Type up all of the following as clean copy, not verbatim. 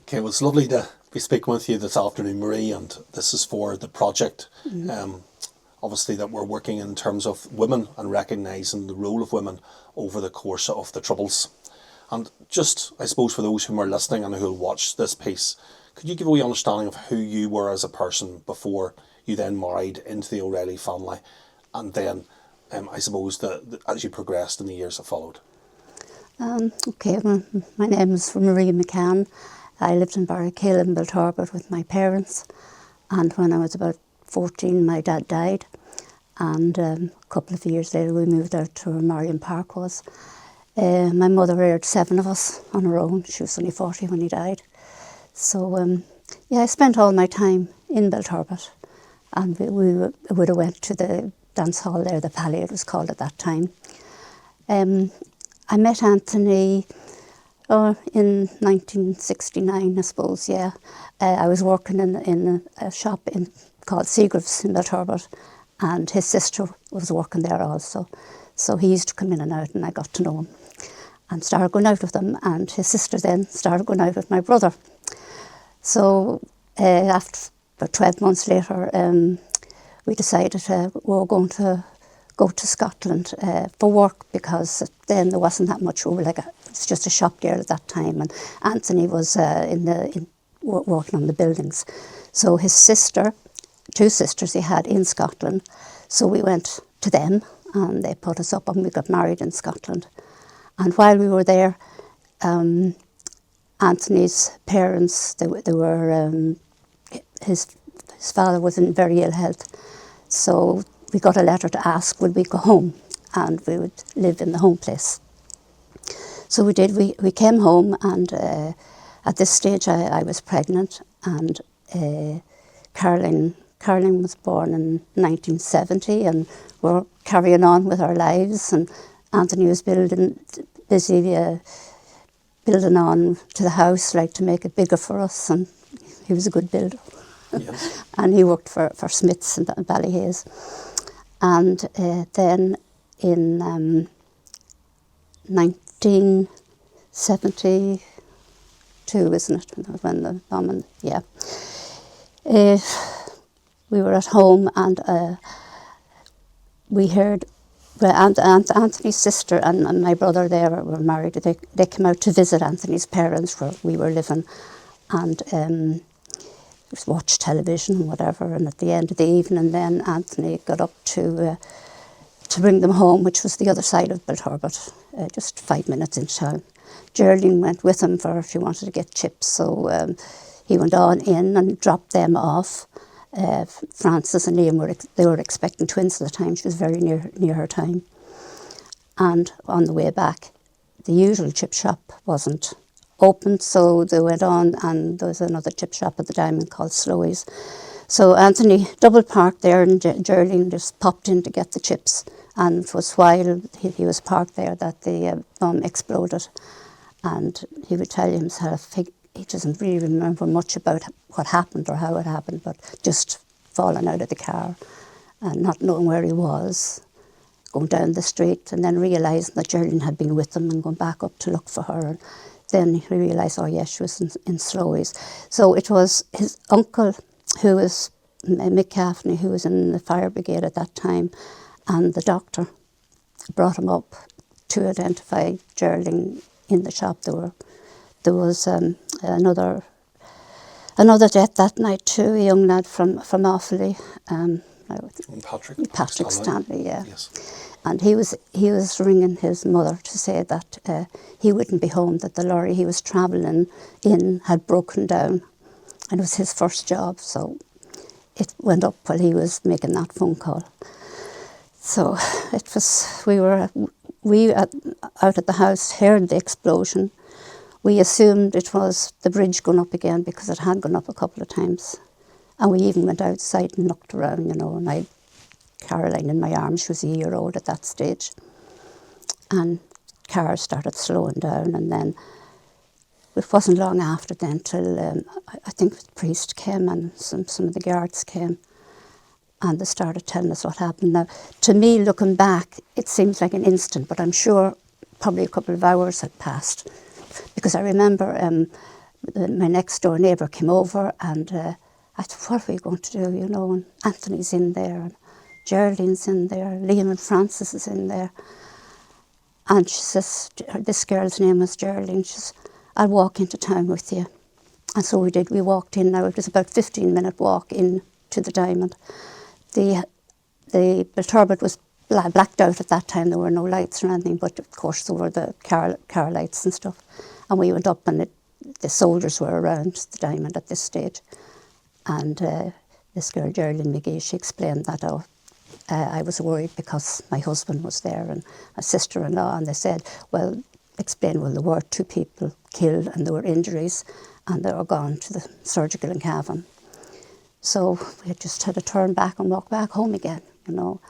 Okay, well, it's lovely to be speaking with you this afternoon, Marie, and this is for the project. Obviously, that we're working in terms of women and recognising the role of women over the course of the Troubles. And just, I suppose, for those who are listening and who will watch this piece, could you give a wee understanding of who you were as a person before you then married into the O'Reilly family, and then, I suppose, as you progressed in the years that followed? Okay, well, my name is Marie McCann. I lived in Barrakill in Belturbet with my parents, and when I was about 14 my dad died, and a couple of years later we moved out to where Marion Park was. My mother reared 7 of us on her own. She was only 40 when he died. So yeah, I spent all my time in Belturbet, and we would have went to the dance hall there, the Pally it was called at that time. I met Anthony in 1969, I suppose, yeah. I was working in a shop called Seagraves in Belturbet, and his sister was working there also. So he used to come in and out, and I got to know him and started going out with him, and his sister then started going out with my brother. So after about 12 months later, we decided we were going to go to Scotland for work, because then there wasn't that much. We were it was just a shop girl at that time, and Anthony was working on the buildings. So his sister, 2 sisters he had in Scotland, so we went to them and they put us up and we got married in Scotland. And while we were there, Anthony's parents, his father was in very ill health, so we got a letter to ask would we go home and we would live in the home place. So we did. We came home, and at this stage I was pregnant, and Caroline was born in 1970, and we're carrying on with our lives, and Anthony was busy building on to the house, to make it bigger for us, and he was a good builder. Yes. And he worked for Smiths in Ballyhaise. And then in 1972, isn't it, when the bombing, yeah. We were at home, and we heard, Anthony's sister and my brother there were married. They came out to visit Anthony's parents where we were living, and watch television and whatever, and at the end of the evening then Anthony got up to bring them home, which was the other side of Belturbet, just 5 minutes in town. Geraldine went with him she wanted to get chips, so he went on in and dropped them off. Frances and Liam they were expecting twins at the time. She was very near her time. And on the way back, the usual chip shop wasn't opened, so they went on, and there was another chip shop at the Diamond called Slowy's. So Anthony double parked there, and Geraldine just popped in to get the chips, and it was while he was parked there that the bomb exploded. And he would tell himself he doesn't really remember much about what happened or how it happened, but just falling out of the car and not knowing where he was, going down the street, and then realising that Geraldine had been with him and going back up to look for her. And then he realised, oh yes, she was in Slowy's. So it was his uncle, who was Mick Gaffney, who was in the fire brigade at that time, and the doctor brought him up to identify Geraldine in the shop. There was another death that night too, a young lad from Offaly. Patrick Stanley, yeah. Yes. And he was ringing his mother to say that he wouldn't be home, that the lorry he was travelling in had broken down, and it was his first job, so it went up while he was making that phone call. So it was, we out at the house heard the explosion. We assumed it was the bridge going up again, because it had gone up a couple of times. And we even went outside and looked around, and I had Caroline in my arms. She was a year old at that stage. And cars started slowing down, and then it wasn't long after then till I think the priest came and some of the guards came, and they started telling us what happened. Now, to me, looking back, it seems like an instant, but I'm sure probably a couple of hours had passed, because I remember my next door neighbour came over, and I thought, what are we going to do, you know, and Anthony's in there, and Geraldine's in there, Liam and Francis is in there. And she says, this girl's name was Geraldine, she says, I'll walk into town with you. And so we did, we walked in. Now it was about a 15-minute walk in to the Diamond. The Bilturbet was blacked out at that time, there were no lights or anything, but of course there were the car lights and stuff. And we went up, and the soldiers were around the Diamond at this stage. And this girl, Geraldine McGee, she explained that I was worried because my husband was there and my sister-in-law, and they said, well, there were 2 people killed and there were injuries, and they were gone to the surgical in Cavan. So we just had to turn back and walk back home again, you know.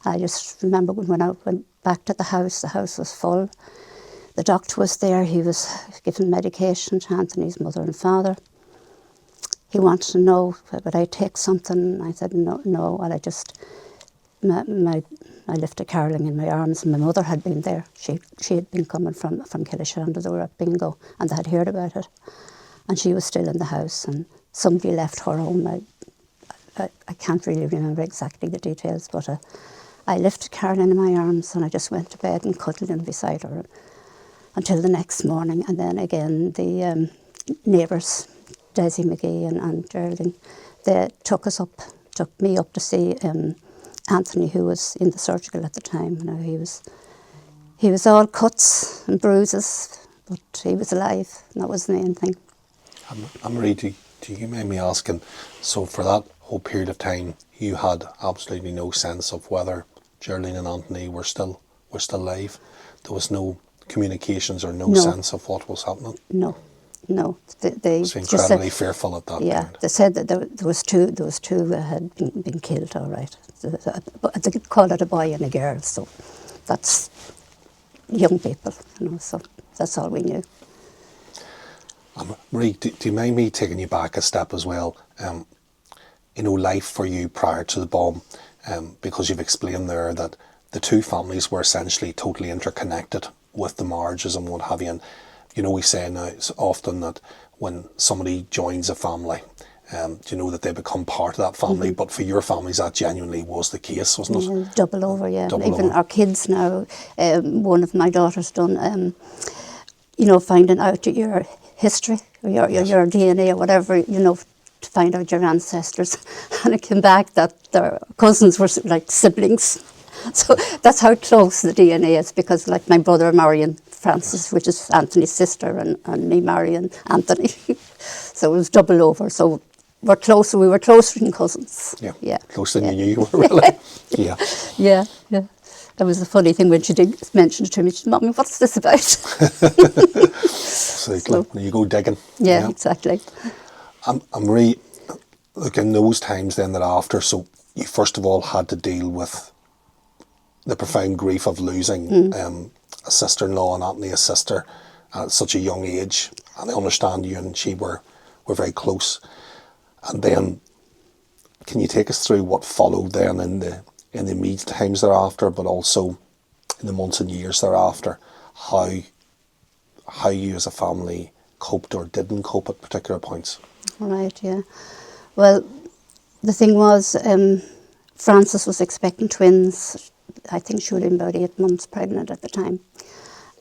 I just remember when I went back to the house was full. The doctor was there, he was giving medication to Anthony's mother and father. He wanted to know, would I take something? I said, no, and I lifted Caroline in my arms, and my mother had been there. She had been coming from Killeshandra, they were at bingo, and they had heard about it. And she was still in the house, and somebody left her home. I can't really remember exactly the details, but I lifted Caroline in my arms, and I just went to bed and cuddled in beside her until the next morning. And then again, the neighbours, Desi McGee and Geraldine, they took me up to see Anthony, who was in the surgical at the time. You know, he was all cuts and bruises, but he was alive, and that was the main thing. Marie, do you mind me asking, so for that whole period of time, you had absolutely no sense of whether Geraldine and Anthony were still alive? There was no communications or no sense of what was happening? No. They was incredibly fearful at that yeah, point. They said that there was two that had been killed, all right. They call it a boy and a girl, so that's young people, you know, so that's all we knew. Marie, do you mind me taking you back a step as well? You know, life for you prior to the bomb, because you've explained there that the 2 families were essentially totally interconnected with the marriages and what have you. And, you know, we say now often that when somebody joins a family, you know, that they become part of that family. Mm-hmm. But for your families, that genuinely was the case, wasn't it? Yeah, double over, yeah. Even our kids now, one of my daughters done, you know, finding out your history, or your DNA or whatever, you know, to find out your ancestors. And it came back that their cousins were like siblings. So that's how close the DNA is, because like my brother marrying Francis, which is Anthony's sister, and me marrying Anthony. So it was double over. So we were closer than cousins. Yeah. Closer than you knew you were, really. Yeah. That was the funny thing when she did mention it to me. She said, Mommy, what's this about? So you go digging. Yeah, exactly. And Marie, look, in those times then that after, so you first of all had to deal with the profound grief of losing a sister-in-law and Anthony, a sister, at such a young age. And I understand you and she were very close. And then, can you take us through what followed then in the immediate times thereafter, but also in the months and years thereafter, how you as a family coped or didn't cope at particular points? Right, yeah. Well, the thing was, Frances was expecting twins. I think she would have been about 8 months pregnant at the time.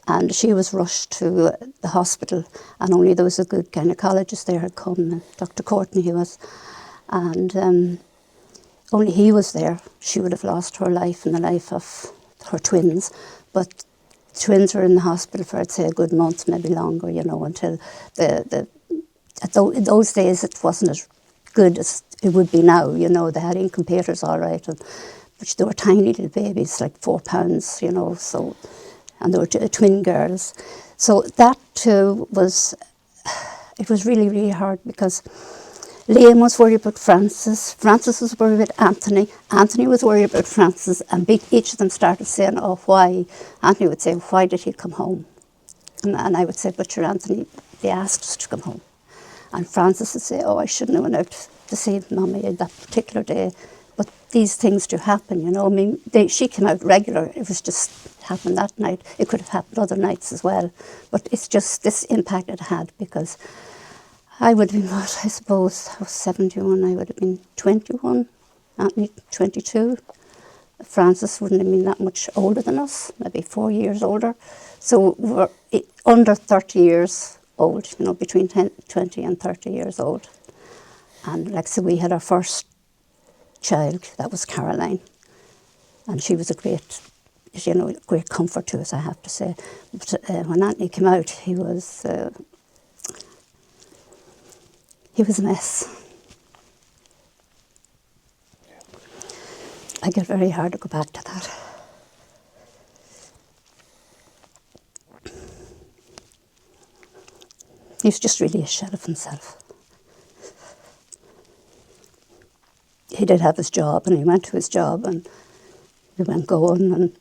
And she was rushed to the hospital, and only there was a good gynaecologist there had come, Dr. Courtney he was, and only he was there. She would have lost her life and the life of her twins, but twins were in the hospital for, I'd say, a good month, maybe longer, you know, until in those days it wasn't as good as it would be now, you know. They had incubators all right, but they were tiny little babies, like 4 pounds, you know, so, and they were twin girls. So that too was really, really hard, because Liam was worried about Francis was worried about Anthony was worried about Francis, and each of them started saying, oh, why? Anthony would say, why did he come home? And I would say, but your Anthony, they asked us to come home. And Francis would say, oh, I shouldn't have went out to see Mummy that particular day. But these things do happen, you know. I mean, she came out regular. It was just happened that night. It could have happened other nights as well. But it's just this impact it had, because I would have been, what, I suppose, I was 71, I would have been 21, Anthony 22. Francis wouldn't have been that much older than us, maybe 4 years older. So we were under 30 years old, you know, between 20 and 30 years old. And like so we had our first child, that was Geraldine. And she was a great, you know, great comfort to us, I have to say. But when Anthony came out, he was a mess. I get very hard to go back to that. He was just really a shell of himself. He did have his job, and he went to his job, and he went going, and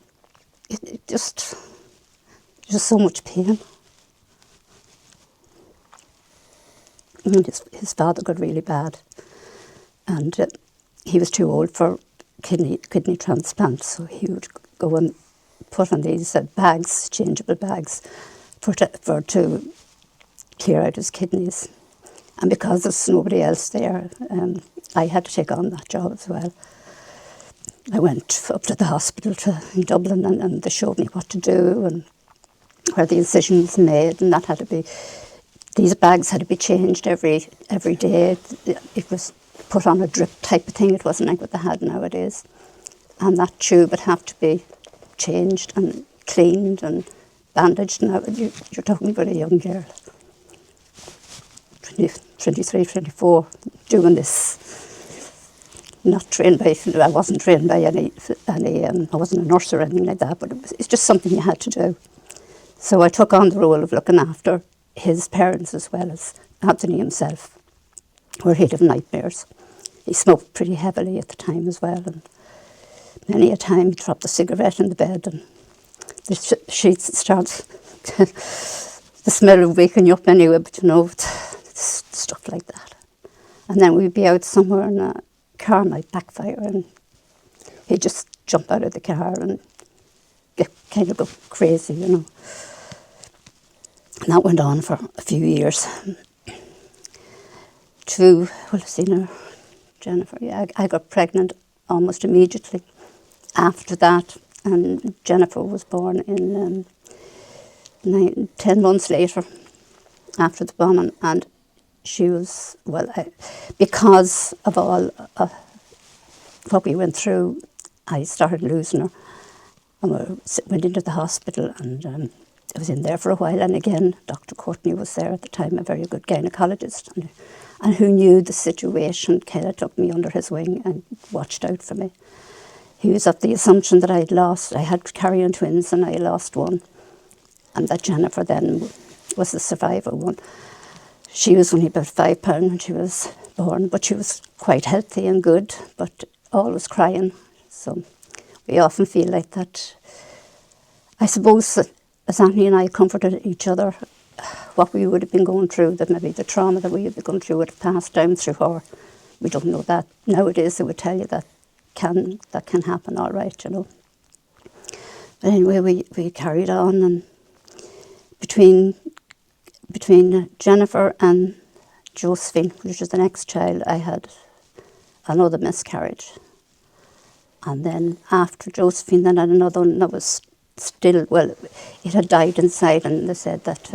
it just so much pain. And his father got really bad, and he was too old for kidney transplant, so he would go and put on these bags, changeable bags, to clear out his kidneys. And because there's nobody else there, I had to take on that job as well. I went up to the hospital in Dublin, and they showed me what to do and where the incision was made, and that had to be, these bags had to be changed every day. It was put on a drip type of thing. It wasn't like what they had nowadays. And that tube would have to be changed and cleaned and bandaged. Now you're talking about a young girl, 23, 24, doing this. Not trained by, I wasn't trained by any I wasn't a nurse or anything like that, but it's just something you had to do. So I took on the role of looking after his parents as well as Anthony himself, where he'd have nightmares. He smoked pretty heavily at the time as well, and many a time he dropped a cigarette in the bed, and the sheets start, the smell of waking you up anyway, but you know, stuff like that. And then we'd be out somewhere and a car might backfire, and he'd just jump out of the car and get kind of go crazy, you know. And that went on for a few years. Well, I've seen her, Jennifer, yeah, I got pregnant almost immediately after that, and Jennifer was born in 10 months later after the bombing, and she was, well, because of all what we went through, I started losing her, and we went into the hospital, and I was in there for a while, and again, Dr. Courtney was there at the time, a very good gynaecologist, and who knew the situation, kind of took me under his wing and watched out for me. He was of the assumption that I had carrion twins, and I lost one, and that Jennifer then was the survivor one. She was only about £5 when she was born, but she was quite healthy and good, but always crying. So we often feel like that. I suppose that as Anthony and I comforted each other, what we would have been going through, that maybe the trauma that we would be going through would have passed down through her. We don't know that. Nowadays they would tell you that can happen all right, you know. But anyway, we carried on, and between Jennifer and Josephine, which was the next child, I had another miscarriage. And then after Josephine, then I had another one that was still, well, it had died inside, and they said that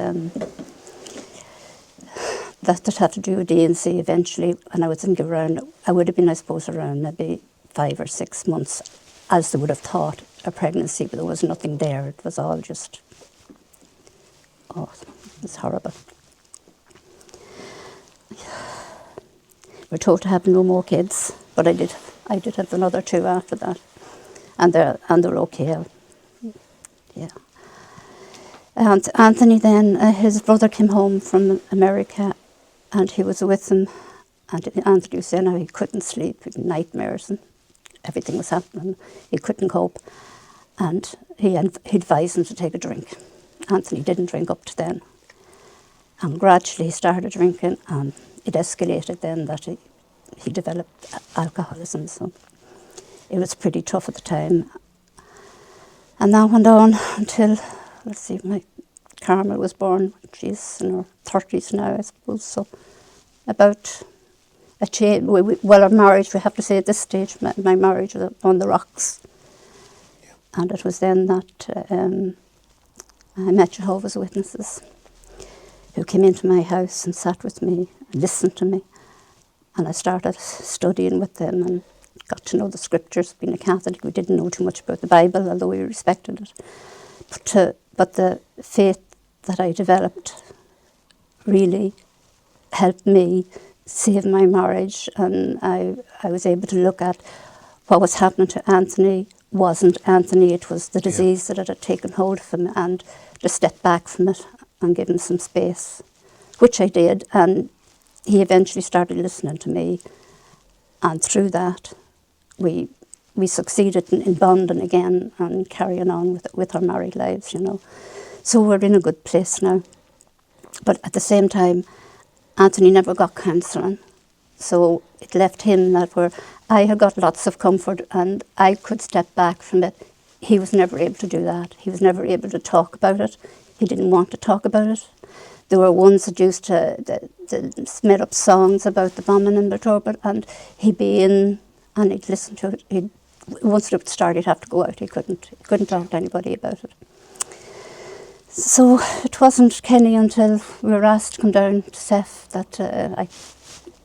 that had to do with D&C eventually. And I would think around, I would have been, I suppose, around maybe 5 or 6 months, as they would have thought, a pregnancy, but there was nothing there. It was all just, oh, it was horrible. We're told to have no more kids, but I did have another 2 after that, and they're okay. Yeah. And Anthony then, his brother came home from America, and he was with him, and Anthony was saying how he couldn't sleep, he had nightmares, and everything was happening. He couldn't cope, and he advised him to take a drink. Anthony didn't drink up to then, and gradually he started drinking, and it escalated then that he developed alcoholism, so it was pretty tough at the time. And that went on until, let's see, my Carmel was born. She's in her 30s now, I suppose, so about a change. Well, our marriage, we have to say at this stage, my marriage was on the rocks. Yeah. And it was then that I met Jehovah's Witnesses, who came into my house and sat with me and listened to me. And I started studying with them and got to know the scriptures. Being a Catholic, we didn't know too much about the Bible, although we respected it. But the faith that I developed really helped me save my marriage, and I was able to look at what was happening to Anthony wasn't Anthony, it was the disease that had taken hold of him, and to step back from it and give him some space, which I did, and he eventually started listening to me, and through that we succeeded in bonding again and carrying on with our married lives, you know. So we're in a good place now. But at the same time, Anthony never got counselling. So it left him that where I had got lots of comfort and I could step back from it. He was never able to do that. He was never able to talk about it. He didn't want to talk about it. There were ones that used to made up songs about the bombing in Bertorbit, and he'd be in and he'd listen to it. Once it started, he'd have to go out. He couldn't talk to anybody about it. So it wasn't Kenny until we were asked to come down to Seth that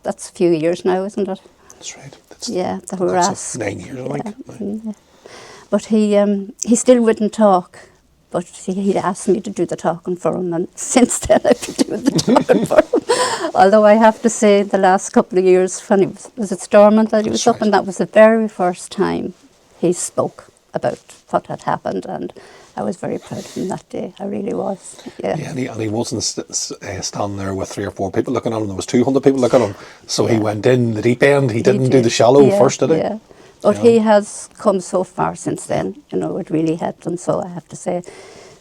that's a few years now, isn't it? That's right. That we were asked. 9 years, I think. Yeah. But he still wouldn't talk. But he'd asked me to do the talking for him, and since then I've been doing the talking for him. Although I have to say, the last couple of years, when he was it Stormont that he was up, and that was the very first time he spoke about what had happened, and I was very proud of him that day. I really was. Yeah, and he wasn't standing there with 3 or 4 people looking at him. There was 200 people looking at him. So he went in the deep end. He didn't do the shallow first, did he? Yeah. But he has come so far since then, you know, it really helped him. So I have to say,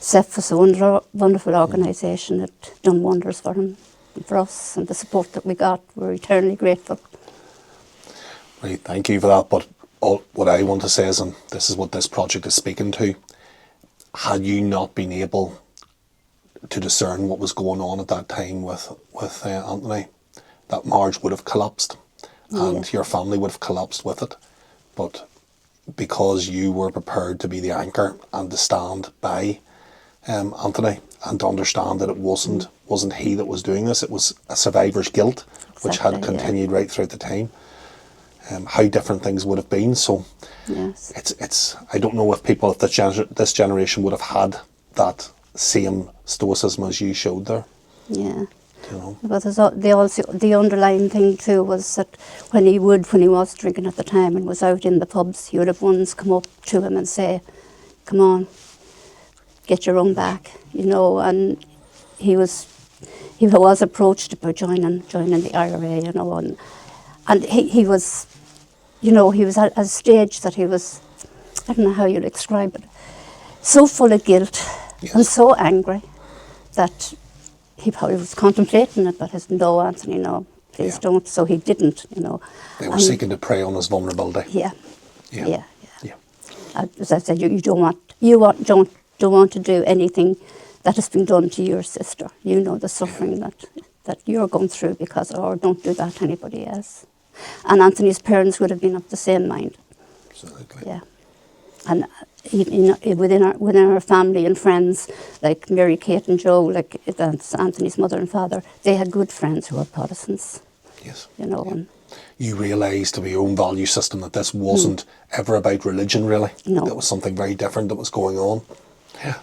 CEF was a wonderful organisation. It done wonders for him and for us, and the support that we got, we're eternally grateful. Right, thank you for that. But what I want to say is, and this is what this project is speaking to, had you not been able to discern what was going on at that time with Anthony, that marriage would have collapsed, and your family would have collapsed with it. But because you were prepared to be the anchor and to stand by Anthony and to understand that it wasn't he that was doing this, it was a survivor's guilt, which had continued right throughout the time. How different things would have been. So yes. it's I don't know if people of this generation would have had that same stoicism as you showed there. Yeah. You know? But the underlying thing too was that when he was drinking at the time and was out in the pubs, he would have ones come up to him and say, "Come on, get your own back," you know. And he was approached about joining the IRA, you know, and he was, you know, he was at a stage that he was, I don't know how you'd describe it, so full of guilt and so angry that he probably was contemplating it, but he said, "No, Anthony, no, please don't." So he didn't, you know. They were seeking to prey on his vulnerability. Yeah. As I said, you don't want to do anything that has been done to your sister. You know the suffering that you're going through because, or don't do that to anybody else. And Anthony's parents would have been of the same mind. Absolutely. Yeah. And within our family and friends, like Mary, Kate and Joe, like that's Anthony's mother and father, they had good friends who were Protestants. Yes. You know. And you realised with your own value system that this wasn't ever about religion, really. No. There was something very different that was going on. Yeah,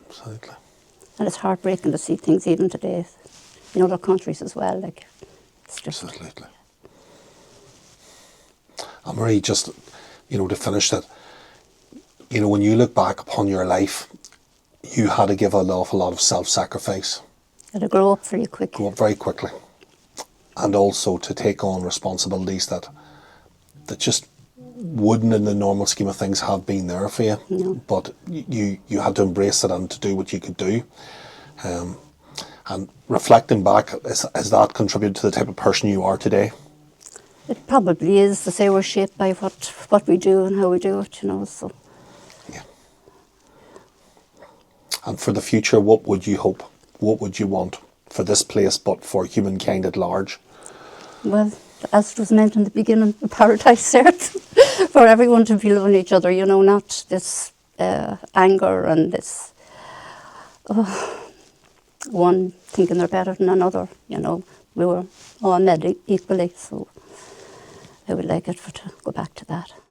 absolutely. And it's heartbreaking to see things even today in other countries as well. Like, it's just, absolutely. And Marie, just, you know, to finish that, you know, when you look back upon your life, you had to give an awful lot of self-sacrifice. Got to grow up very quick. Grow up very quickly. And also to take on responsibilities that just wouldn't in the normal scheme of things have been there for you. No. But you had to embrace it and to do what you could do. And reflecting back, has that contributed to the type of person you are today? It probably is, to say we're shaped by what we do and how we do it, you know, so. Yeah. And for the future, what would you hope? What would you want for this place, but for humankind at large? well, as it was meant in the beginning, a paradise earth for everyone to be loving each other, you know, not this anger and this one thinking they're better than another, you know. We were all met equally, so I would like it to go back to that.